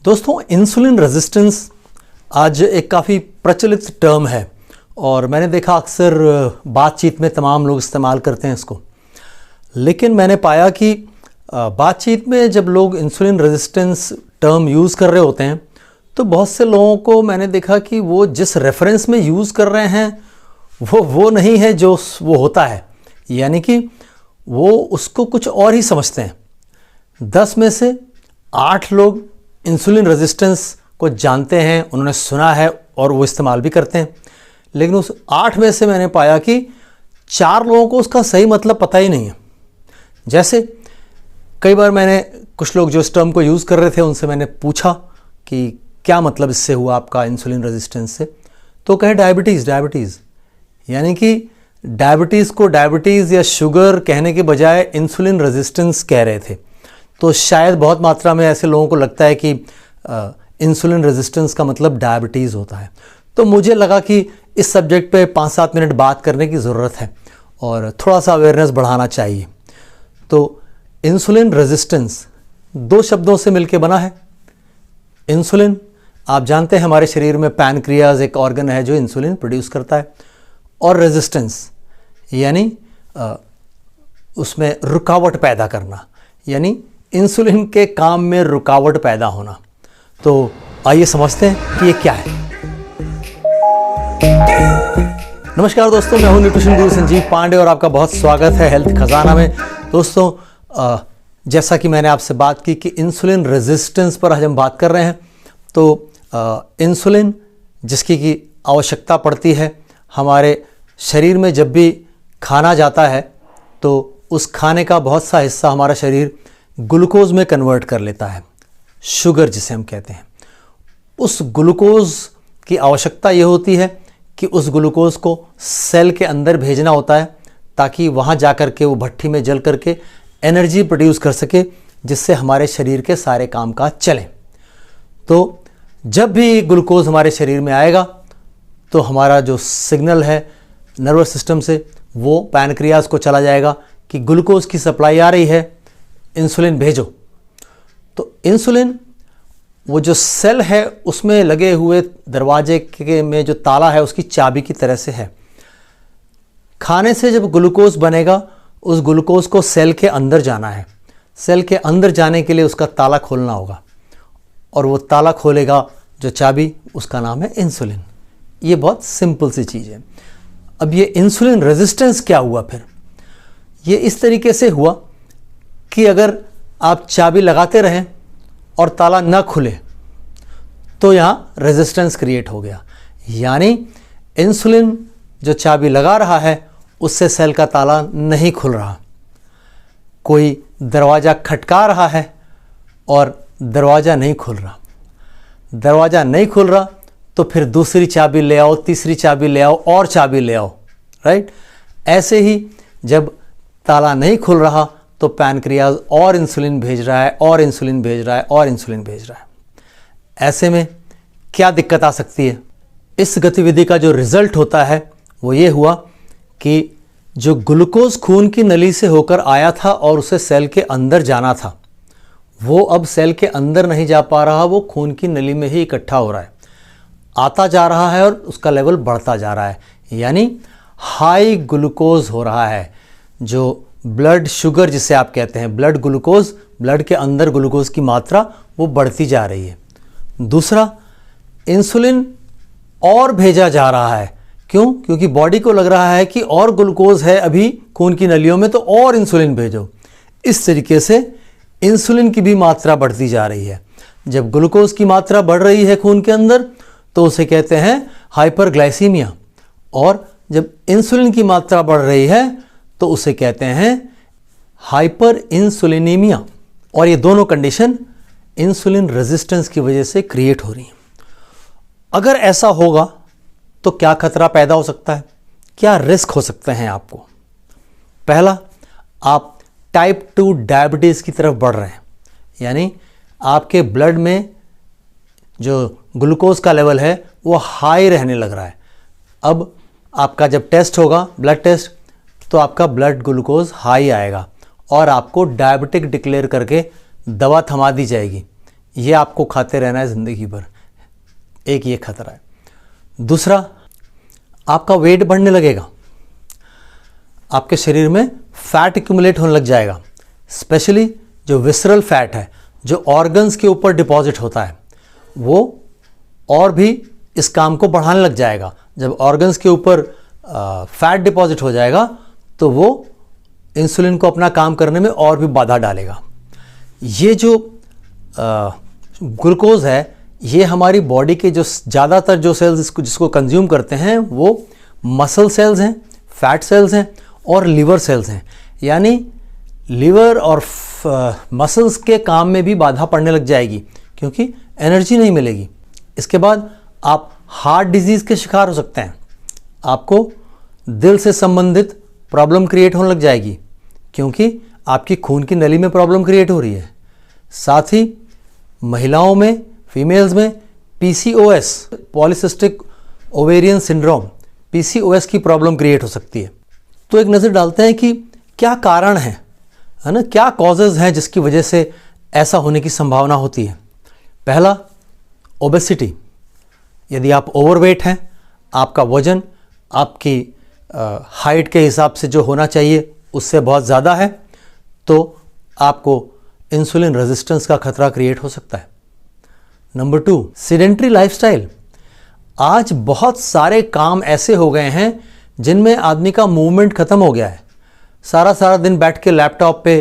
दोस्तों, insulin resistance आज एक काफ़ी प्रचलित टर्म है और मैंने देखा अक्सर बातचीत में तमाम लोग इस्तेमाल करते हैं इसको। लेकिन मैंने पाया कि बातचीत में जब लोग इंसुलिन रेजिस्टेंस टर्म यूज़ कर रहे होते हैं तो बहुत से लोगों को मैंने देखा कि वो जिस रेफरेंस में यूज़ कर रहे हैं वो नहीं है जो वो होता है, यानी कि वो उसको कुछ और ही समझते हैं। 10 में से 8 लोग इंसुलिन रेजिस्टेंस को जानते हैं, उन्होंने सुना है और वो इस्तेमाल भी करते हैं। लेकिन उस 8 में से मैंने पाया कि 4 लोगों को उसका सही मतलब पता ही नहीं है। जैसे कई बार मैंने कुछ लोग जो इस टर्म को यूज़ कर रहे थे उनसे मैंने पूछा कि क्या मतलब इससे हुआ आपका इंसुलिन रेजिस्टेंस से, तो कहे डायबिटीज़। यानी कि डायबिटीज़ को डायबिटीज़ या शुगर कहने के बजाय इंसुलिन रेजिस्टेंस कह रहे थे। तो शायद बहुत मात्रा में ऐसे लोगों को लगता है कि इंसुलिन रेजिस्टेंस का मतलब डायबिटीज़ होता है। तो मुझे लगा कि इस सब्जेक्ट पे 5-7 मिनट बात करने की ज़रूरत है और थोड़ा सा अवेयरनेस बढ़ाना चाहिए। तो इंसुलिन रेजिस्टेंस 2 शब्दों से मिलके बना है। इंसुलिन, आप जानते हैं हमारे शरीर में पैनक्रियाज एक ऑर्गन है जो इंसुलिन प्रोड्यूस करता है, और रेजिस्टेंस यानी उसमें रुकावट पैदा करना, यानी इंसुलिन के काम में रुकावट पैदा होना। तो आइए समझते हैं कि ये क्या है। नमस्कार दोस्तों, मैं हूं न्यूट्रिशन गुरु संजीव पांडे और आपका बहुत स्वागत है हेल्थ खजाना में। दोस्तों, जैसा कि मैंने आपसे बात की कि इंसुलिन रेजिस्टेंस पर आज हम बात कर रहे हैं। तो इंसुलिन जिसकी की आवश्यकता पड़ती है हमारे शरीर में, जब भी खाना जाता है तो उस खाने का बहुत सा हिस्सा हमारा शरीर ग्लूकोज में कन्वर्ट कर लेता है, शुगर जिसे हम कहते हैं। उस ग्लूकोज की आवश्यकता ये होती है कि उस ग्लूकोज को सेल के अंदर भेजना होता है ताकि वहाँ जा कर के वो भट्ठी में जल करके एनर्जी प्रोड्यूस कर सके, जिससे हमारे शरीर के सारे कामकाज चलें। तो जब भी ग्लूकोज हमारे शरीर में आएगा तो हमारा जो सिग्नल है नर्वस सिस्टम से वो पैनक्रियाज को चला जाएगा कि ग्लूकोज की सप्लाई आ रही है, इंसुलिन भेजो। तो इंसुलिन वो जो सेल है उसमें लगे हुए दरवाजे के में जो ताला है उसकी चाबी की तरह से है। खाने से जब ग्लूकोज बनेगा उस ग्लूकोज को सेल के अंदर जाना है। सेल के अंदर जाने के लिए उसका ताला खोलना होगा और वो ताला खोलेगा जो चाबी, उसका नाम है इंसुलिन। ये बहुत सिंपल सी चीज़ है। अब ये इंसुलिन रेजिस्टेंस क्या हुआ फिर? ये इस तरीके से हुआ कि अगर आप चाबी लगाते रहें और ताला न खुले तो यहाँ रेजिस्टेंस क्रिएट हो गया। यानी इंसुलिन जो चाबी लगा रहा है उससे सेल का ताला नहीं खुल रहा। कोई दरवाज़ा खटका रहा है और दरवाज़ा नहीं खुल रहा। दरवाज़ा नहीं खुल रहा तो फिर दूसरी चाबी ले आओ, तीसरी चाबी ले आओ और चाबी ले आओ, राइट। ऐसे ही जब ताला नहीं खुल रहा तो पैनक्रियाज और इंसुलिन भेज रहा है और इंसुलिन भेज रहा है और इंसुलिन भेज रहा है। ऐसे में क्या दिक्कत आ सकती है? इस गतिविधि का जो रिजल्ट होता है वो ये हुआ कि जो ग्लूकोज खून की नली से होकर आया था और उसे सेल के अंदर जाना था, वो अब सेल के अंदर नहीं जा पा रहा, वो खून की नली में ही इकट्ठा हो रहा है, आता जा रहा है और उसका लेवल बढ़ता जा रहा है। यानी हाई ग्लूकोज हो रहा है। जो ब्लड शुगर जिसे आप कहते हैं, ब्लड ग्लूकोज, ब्लड के अंदर ग्लूकोज की मात्रा वो बढ़ती जा रही है। दूसरा, इंसुलिन और भेजा जा रहा है। क्यों? क्योंकि बॉडी को लग रहा है कि और ग्लूकोज है अभी खून की नलियों में तो और इंसुलिन भेजो। इस तरीके से इंसुलिन की भी मात्रा बढ़ती जा रही है। जब ग्लूकोज की मात्रा बढ़ रही है खून के अंदर तो उसे कहते हैं हाइपरग्लाइसीमिया, और जब इंसुलिन की मात्रा बढ़ रही है तो उसे कहते हैं हाइपर इंसुलिनीमिया। और ये दोनों कंडीशन इंसुलिन रेजिस्टेंस की वजह से क्रिएट हो रही हैं। अगर ऐसा होगा तो क्या खतरा पैदा हो सकता है, क्या रिस्क हो सकते हैं आपको? पहला, आप टाइप 2 डायबिटीज़ की तरफ बढ़ रहे हैं, यानी आपके ब्लड में जो ग्लूकोज का लेवल है वो हाई रहने लग रहा है। अब आपका जब टेस्ट होगा, ब्लड टेस्ट, तो आपका ब्लड ग्लूकोज हाई आएगा और आपको डायबिटिक डिक्लेयर करके दवा थमा दी जाएगी। ये आपको खाते रहना है ज़िंदगी भर। एक ये खतरा है। दूसरा, आपका वेट बढ़ने लगेगा, आपके शरीर में फैट एक्यूमुलेट होने लग जाएगा, स्पेशली जो विसरल फैट है, जो ऑर्गन्स के ऊपर डिपॉजिट होता है, वो और भी इस काम को बढ़ाने लग जाएगा। जब ऑर्गन्स के ऊपर फैट डिपॉजिट हो जाएगा तो वो इंसुलिन को अपना काम करने में और भी बाधा डालेगा। ये जो ग्लूकोज है, ये हमारी बॉडी के जो ज़्यादातर जो सेल्स जिसको कंज्यूम करते हैं वो मसल सेल्स हैं, फैट सेल्स हैं और लिवर सेल्स हैं। यानी लिवर और मसल्स के काम में भी बाधा पड़ने लग जाएगी क्योंकि एनर्जी नहीं मिलेगी। इसके बाद आप हार्ट डिजीज़ के शिकार हो सकते हैं, आपको दिल से संबंधित प्रॉब्लम क्रिएट होने लग जाएगी क्योंकि आपकी खून की नली में प्रॉब्लम क्रिएट हो रही है। साथ ही महिलाओं में, फीमेल्स में PCOS, polycystic ovarian syndrome, PCOS की प्रॉब्लम क्रिएट हो सकती है। तो एक नज़र डालते हैं कि क्या कारण है ना, क्या कॉजेज़ हैं जिसकी वजह से ऐसा होने की संभावना होती है। पहला, ओबेसिटी। यदि आप ओवरवेट हैं, आपका वजन आपकी हाइट के हिसाब से जो होना चाहिए उससे बहुत ज़्यादा है, तो आपको इंसुलिन रेजिस्टेंस का खतरा क्रिएट हो सकता है। Number 2, sedentary lifestyle. आज बहुत सारे काम ऐसे हो गए हैं जिनमें आदमी का मूवमेंट ख़त्म हो गया है। सारा दिन बैठ के लैपटॉप पे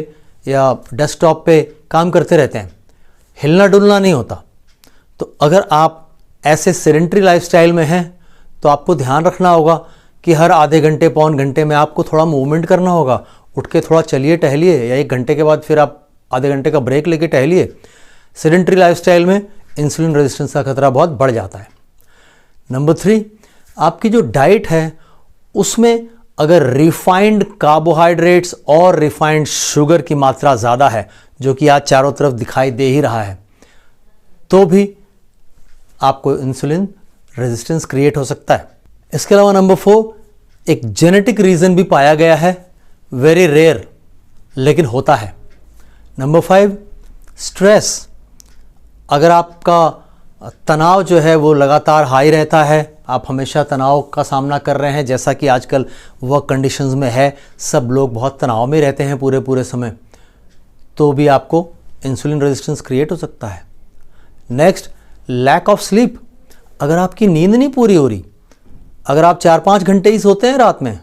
या डेस्कटॉप पे काम करते रहते हैं, हिलना डुलना नहीं होता। तो अगर आप ऐसे सेडेंट्री लाइफस्टाइल में हैं तो आपको ध्यान रखना होगा कि हर आधे घंटे पौन घंटे में आपको थोड़ा मूवमेंट करना होगा। उठ के थोड़ा चलिए, टहलिए, या 1 घंटे के बाद फिर आप आधे घंटे का ब्रेक लेके टहलिए। सेडेंट्री लाइफस्टाइल में इंसुलिन रेजिस्टेंस का खतरा बहुत बढ़ जाता है। नंबर 3, आपकी जो डाइट है उसमें अगर रिफाइंड कार्बोहाइड्रेट्स और रिफाइंड शुगर की मात्रा ज़्यादा है, जो कि आज चारों तरफ दिखाई दे ही रहा है, तो भी आपको इंसुलिन रेजिस्टेंस क्रिएट हो सकता है। इसके अलावा नंबर 4, एक जेनेटिक रीज़न भी पाया गया है, वेरी रेयर लेकिन होता है। Number 5, stress. अगर आपका तनाव जो है वो लगातार हाई रहता है, आप हमेशा तनाव का सामना कर रहे हैं, जैसा कि आजकल वर्क कंडीशंस में है, सब लोग बहुत तनाव में रहते हैं पूरे समय, तो भी आपको इंसुलिन रेजिस्टेंस क्रिएट हो सकता है। Next, lack of sleep. अगर आपकी नींद नहीं पूरी हो रही, अगर आप 4-5 घंटे ही सोते हैं रात में,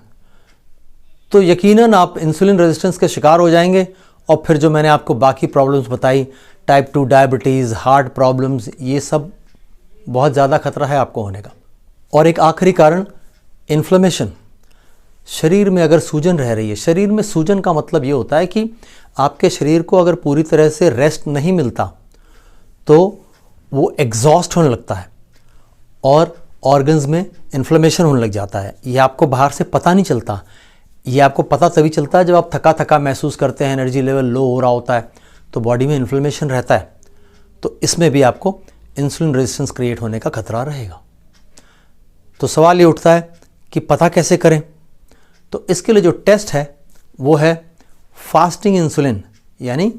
तो यकीनन आप इंसुलिन रेजिस्टेंस के शिकार हो जाएंगे। और फिर जो मैंने आपको बाकी प्रॉब्लम्स बताई, टाइप 2 डायबिटीज़, हार्ट प्रॉब्लम्स, ये सब बहुत ज़्यादा खतरा है आपको होने का। और एक आखिरी कारण, इन्फ्लेमेशन। शरीर में अगर सूजन रह रही है, शरीर में सूजन का मतलब ये होता है कि आपके शरीर को अगर पूरी तरह से रेस्ट नहीं मिलता तो वो एग्जॉस्ट होने लगता है और ऑर्गन्स में इन्फ्लेमेशन होने लग जाता है। ये आपको बाहर से पता नहीं चलता, ये आपको पता तभी चलता है जब आप थका थका महसूस करते हैं, एनर्जी लेवल लो हो रहा होता है, तो बॉडी में इन्फ्लेमेशन रहता है। तो इसमें भी आपको इंसुलिन रेजिस्टेंस क्रिएट होने का खतरा रहेगा। तो सवाल ये उठता है कि पता कैसे करें। तो इसके लिए जो टेस्ट है वो है फास्टिंग इंसुलिन, यानी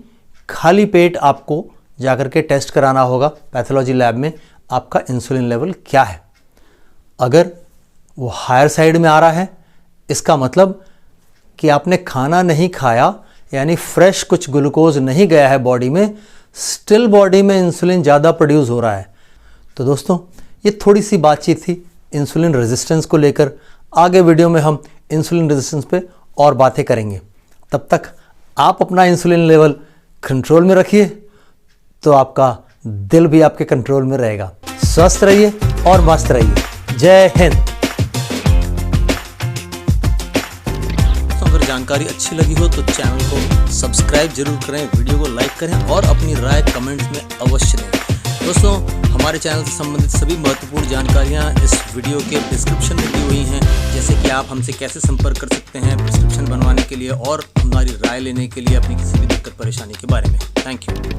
खाली पेट आपको जाकर के टेस्ट कराना होगा पैथोलॉजी लैब में, आपका इंसुलिन लेवल क्या है। अगर वो हायर साइड में आ रहा है, इसका मतलब कि आपने खाना नहीं खाया, यानी फ्रेश कुछ ग्लूकोज नहीं गया है बॉडी में, स्टिल बॉडी में इंसुलिन ज़्यादा प्रोड्यूस हो रहा है। तो दोस्तों, ये थोड़ी सी बातचीत थी इंसुलिन रेजिस्टेंस को लेकर। आगे वीडियो में हम इंसुलिन रेजिस्टेंस पे और बातें करेंगे। तब तक आप अपना इंसुलिन लेवल कंट्रोल में रखिए, तो आपका दिल भी आपके कंट्रोल में रहेगा। स्वस्थ रहिए और मस्त रहिए। जय हिंद। अगर जानकारी अच्छी लगी हो तो चैनल को सब्सक्राइब जरूर करें, वीडियो को लाइक करें और अपनी राय कमेंट्स में अवश्य दें। दोस्तों, हमारे चैनल से संबंधित सभी महत्वपूर्ण जानकारियाँ इस वीडियो के डिस्क्रिप्शन में दी हुई हैं, जैसे कि आप हमसे कैसे संपर्क कर सकते हैं प्रिस्क्रिप्शन बनवाने के लिए और हमारी राय लेने के लिए अपनी किसी भी दिक्कत परेशानी के बारे में। Thank you.